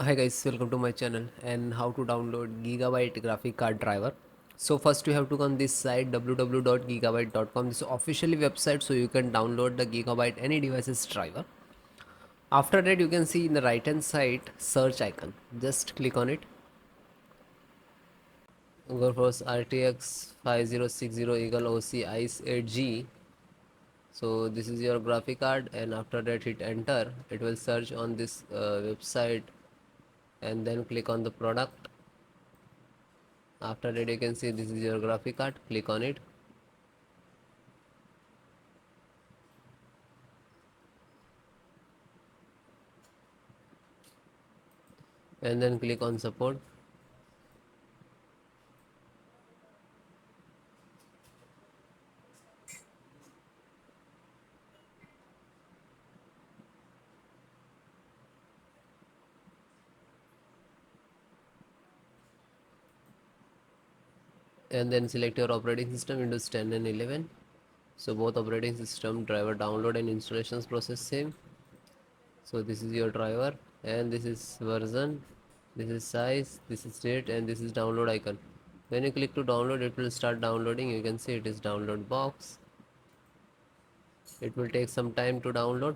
Hi guys, welcome to my channel and how to download Gigabyte graphic card driver. So first you have to go on this site www.gigabyte.com. This is officially website, so you can download the Gigabyte any devices driver. After that you can see in the right hand side search icon. Just click on it. Go for RTX 5060 Eagle OC ICE 8G. So this is your graphic card, and after that hit enter. It will search on this website and then click on the product. After that you can see this is your graphic card. Click on it, and then click on support, and then select your operating system, Windows 10 and 11. So both operating system driver download and installations process same. So this is your driver, and this is version, this is size, this is date, and this is download icon. When you click to download, it will start downloading. You can see it is download box. It will take some time to download,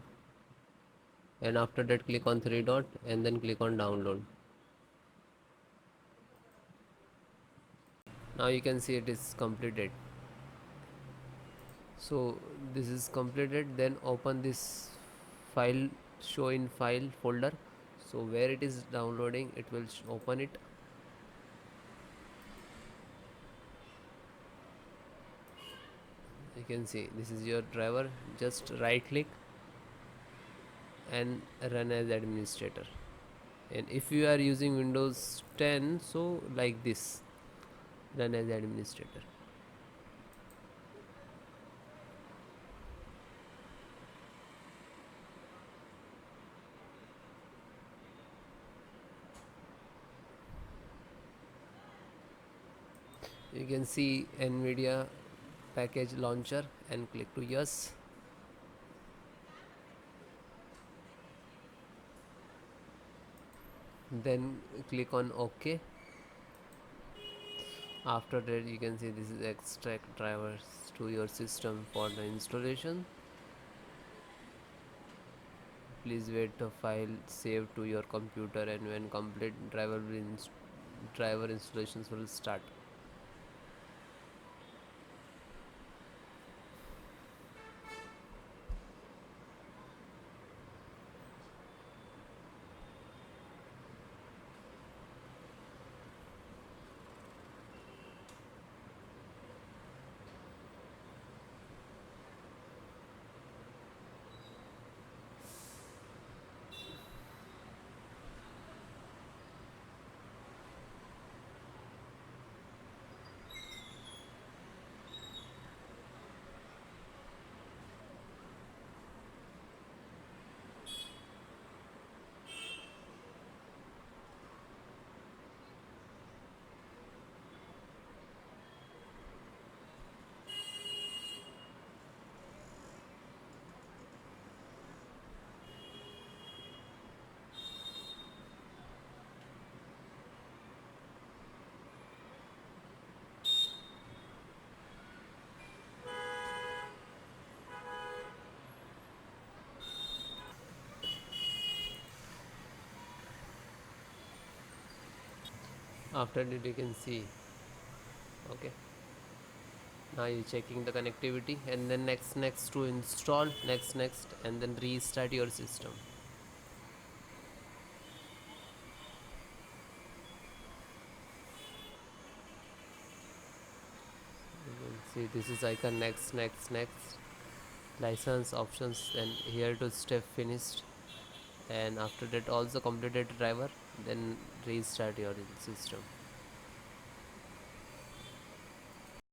and after that click on three dot and then click on download. Now you can see it is completed. So this is completed. Then open this file, show in file folder. So where it is downloading, it will open it. You can see this is your driver. Just right click and run as administrator. And if you are using Windows 10, so like this, run as administrator. You can see NVIDIA package launcher and click to yes. Then click on OK. After that you can see this is extract drivers to your system for the installation. Please wait the file save to your computer, and when complete, driver installations will start. After that you can see, okay, now you're checking the connectivity, and then next to install, next, and then restart your system. You can see this is icon, next, license options, and here to step finished. And after that also completed driver, then restart your system.